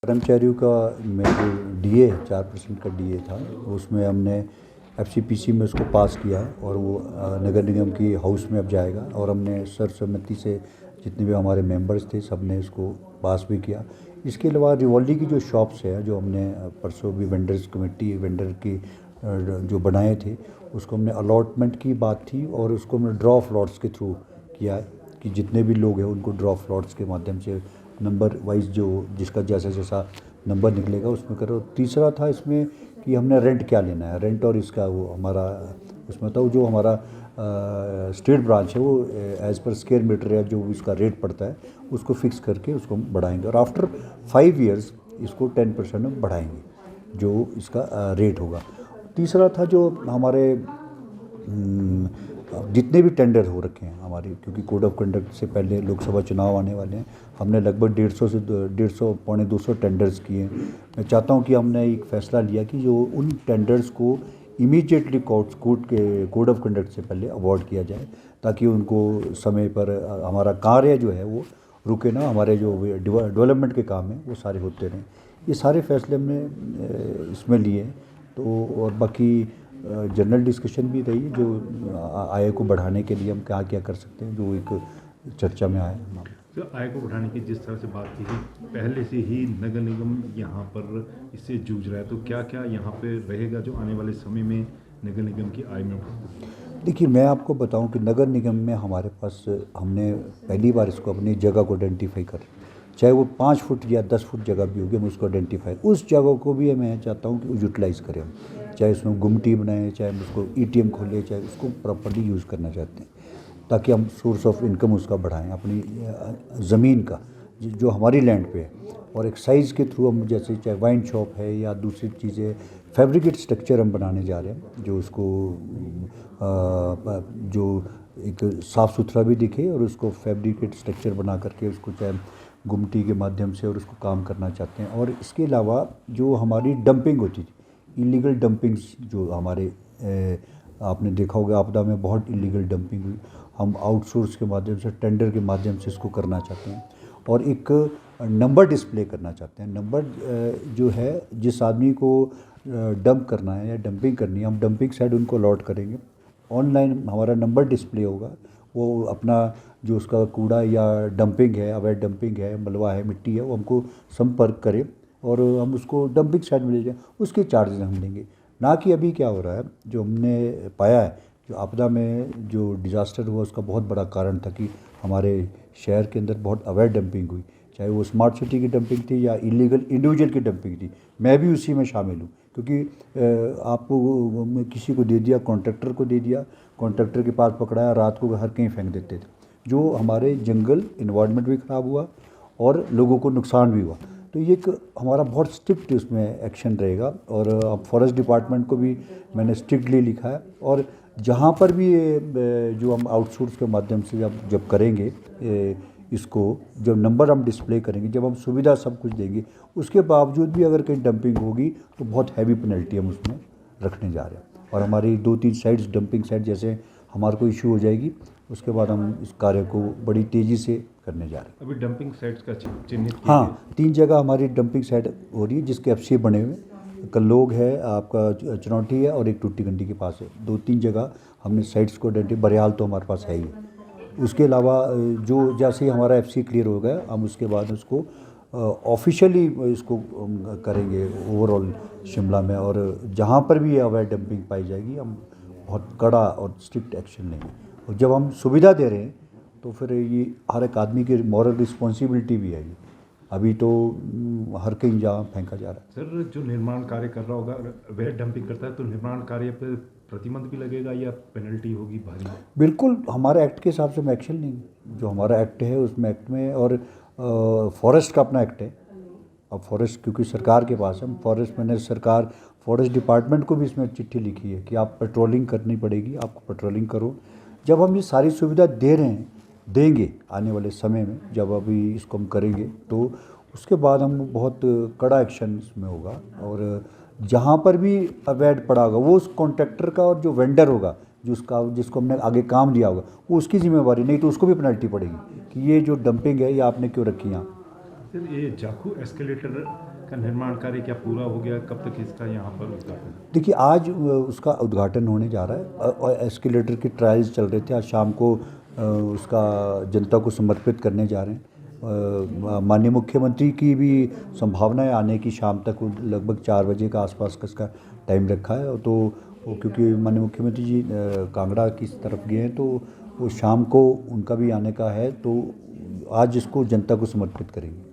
कर्मचारियों का में जो डीए 4% का डीए था उसमें हमने एफसीपीसी में उसको पास किया है और वो नगर निगम की हाउस में अब जाएगा और हमने सर्वसम्मति से जितने भी हमारे मेंबर्स थे सब ने इसको पास भी किया। इसके अलावा रिवॉल्डी की जो शॉप्स है जो हमने परसों भी वेंडर्स कमेटी वेंडर की जो बनाए थे उसको हमने अलॉटमेंट की बात थी और उसको हमने ड्रॉ ऑफ लॉट्स के थ्रू किया है कि जितने भी लोग हैं उनको ड्रॉ ऑफ लॉट्स के माध्यम से नंबर वाइज जो जिसका जैसा जैसा नंबर निकलेगा उसमें करो। तीसरा था इसमें कि हमने रेंट क्या लेना है, रेंट और इसका वो हमारा उसमें था जो हमारा स्टेट ब्रांच है वो एज़ पर स्क्वायर मीटर या जो इसका रेट पड़ता है उसको फिक्स करके उसको हम बढ़ाएंगे और आफ्टर 5 ईयर्स इसको 10% हम बढ़ाएंगे जो इसका रेट होगा। तीसरा था जो हमारे जितने भी टेंडर हो रखे हैं हमारे, क्योंकि कोड ऑफ कंडक्ट से पहले लोकसभा चुनाव आने वाले हैं, हमने लगभग 150 से 150 पौने 200 टेंडर्स किए। मैं चाहता हूं कि हमने एक फ़ैसला लिया कि जो उन टेंडर्स को इमीडिएटली कोड ऑफ कंडक्ट से पहले अवॉर्ड किया जाए ताकि उनको समय पर हमारा कार्य जो है वो रुके ना, हमारे जो डेवलपमेंट के काम हैं वो सारे होते रहें। ये सारे फैसले हमने इसमें लिए। तो और बाकी जनरल डिस्कशन भी रही जो आय को बढ़ाने के लिए हम क्या क्या कर सकते हैं जो एक चर्चा में आया। तो आय को बढ़ाने की जिस तरह से बात की थी पहले से ही नगर निगम यहाँ पर इससे जूझ रहा है, तो क्या क्या यहाँ पे रहेगा जो आने वाले समय में नगर निगम की आय में बढ़ेगा? देखिए मैं आपको बताऊं कि नगर निगम में हमारे पास हमने पहली बार इसको अपनी जगह को आइडेंटिफाई कर, चाहे वो 5 फुट या 10 फुट जगह भी होगी हम उसको आइडेंटिफाई उस जगह को भी मैं चाहता हूँ कि यूटिलाइज़ करें हम, चाहे उसमें गुमटी बनाएं, चाहे हम उसको ईटीएम खोलें, चाहे उसको प्रॉपर्ली यूज़ करना चाहते हैं ताकि हम सोर्स ऑफ इनकम उसका बढ़ाएं अपनी ज़मीन का जो हमारी लैंड पे है। और एक साइज़ के थ्रू हम जैसे चाहे वाइन शॉप है या दूसरी चीज़ें फैब्रिकेट स्ट्रक्चर हम बनाने जा रहे हैं जो उसको जो एक साफ़ सुथरा भी दिखे और उसको फैब्रिकेट स्ट्रक्चर बना करके उसको चाहे गुमटी के माध्यम से और उसको काम करना चाहते हैं। और इसके अलावा जो हमारी डंपिंग होती थी, इलीगल डंपिंग्स जो हमारे आपने देखा होगा आपदा में बहुत इलीगल डंपिंग हुई, हम आउटसोर्स के माध्यम से टेंडर के माध्यम से इसको करना चाहते हैं और एक नंबर डिस्प्ले करना चाहते हैं। नंबर जो है जिस आदमी को डंप करना है या डंपिंग करनी है हम डंपिंग साइड उनको अलॉट करेंगे, ऑनलाइन हमारा नंबर डिस्प्ले होगा, वो अपना जो उसका कूड़ा या डंपिंग है अवैध डंपिंग है मलबा है मिट्टी है वो हमको संपर्क करें और हम उसको डंपिंग साइड में ले जाएं, उसके चार्जेस हम लेंगे। ना कि अभी क्या हो रहा है जो हमने पाया है जो आपदा में जो डिज़ास्टर हुआ उसका बहुत बड़ा कारण था कि हमारे शहर के अंदर बहुत अवैध डंपिंग हुई, चाहे वो स्मार्ट सिटी की डंपिंग थी या इलीगल इंडिविजुअल की डंपिंग थी। मैं भी उसी में शामिल हूँ क्योंकि आपको किसी को दे दिया, कॉन्ट्रैक्टर को दे दिया, कॉन्ट्रैक्टर के पास पकड़ाया, रात को हर कहीं फेंक देते थे जो हमारे जंगल इन्वायरमेंट भी ख़राब हुआ और लोगों को नुकसान भी हुआ। तो ये एक हमारा बहुत स्ट्रिक्ट उसमें एक्शन रहेगा और अब फॉरेस्ट डिपार्टमेंट को भी मैंने स्ट्रिक्टली लिखा है और जहाँ पर भी जो हम आउटसोर्स के माध्यम से जब करेंगे इसको जब नंबर हम डिस्प्ले करेंगे, जब हम सुविधा सब कुछ देंगे, उसके बावजूद भी अगर कहीं डंपिंग होगी तो बहुत हैवी पेनल्टी हम उसमें रखने जा रहे हैं। और हमारी 2-3 साइट्स डंपिंग साइट जैसे हमारे को इशू हो जाएगी उसके बाद हम इस कार्य को बड़ी तेज़ी से करने जा रहे हैं। अभी डंपिंग साइट्स का चिन्हित हाँ, 3 जगह हमारी डंपिंग साइट हो रही है जिसके एफसीए बने हुए, कल्लोग है आपका चुनौती है और एक टूटी गंडी के पास है। 2-3 जगह हमने साइट्स को बरियाल तो हमारे पास है ही है। उसके अलावा जो जैसे ही हमारा एफसी क्लियर हो गया हम उसके बाद उसको ऑफिशियली इसको करेंगे ओवरऑल शिमला में और जहाँ पर भी अवैध डंपिंग पाई जाएगी हम बहुत कड़ा और स्ट्रिक्ट एक्शन लेंगे। और जब हम सुविधा दे रहे हैं तो फिर ये हर एक आदमी की मॉरल रिस्पॉन्सिबिलिटी भी है। अभी तो हर कहीं जहाँ फेंका जा रहा है। सर जो निर्माण कार्य कर रहा होगा अगर वह डंपिंग करता है तो निर्माण कार्य पर प्रतिबंध भी लगेगा या पेनल्टी होगी भारी? बिल्कुल, हमारे एक्ट के हिसाब से हम एक्शन लेंगे जो हमारा एक्ट है उसमें एक्ट में और फॉरेस्ट का अपना एक्ट है। अब फॉरेस्ट क्योंकि सरकार के पास है, हम फॉरेस्ट मैंने सरकार फॉरेस्ट डिपार्टमेंट को भी इसमें चिट्ठी लिखी है कि आप पेट्रोलिंग करनी पड़ेगी, आपको पेट्रोलिंग करो। जब हम ये सारी सुविधा दे रहे हैं देंगे आने वाले समय में जब अभी इसको हम करेंगे तो उसके बाद हम बहुत कड़ा एक्शन इसमें होगा और जहाँ पर भी अवैध पड़ा होगा वो उस कॉन्ट्रैक्टर का और जो वेंडर होगा जिसको हमने आगे काम दिया होगा वो उसकी जिम्मेवारी, नहीं तो उसको भी पेनल्टी पड़ेगी कि ये जो डंपिंग है ये आपने क्यों रखी यहाँ। सर ये जाखू एस्केलेटर का निर्माण कार्य क्या पूरा हो गया, कब तक इसका यहाँ पर उद्घाटन? देखिए आज उसका उद्घाटन होने जा रहा है और एस्केलेटर के ट्रायल्स चल रहे थे। आज शाम को उसका जनता को समर्पित करने जा रहे हैं। माननीय मुख्यमंत्री की भी संभावना है आने की, शाम तक लगभग 4 बजे का आसपास का इसका टाइम रखा है। तो वो क्योंकि माननीय मुख्यमंत्री जी कांगड़ा की तरफ गए हैं तो वो शाम को उनका भी आने का है, तो आज इसको जनता को समर्पित करेंगे।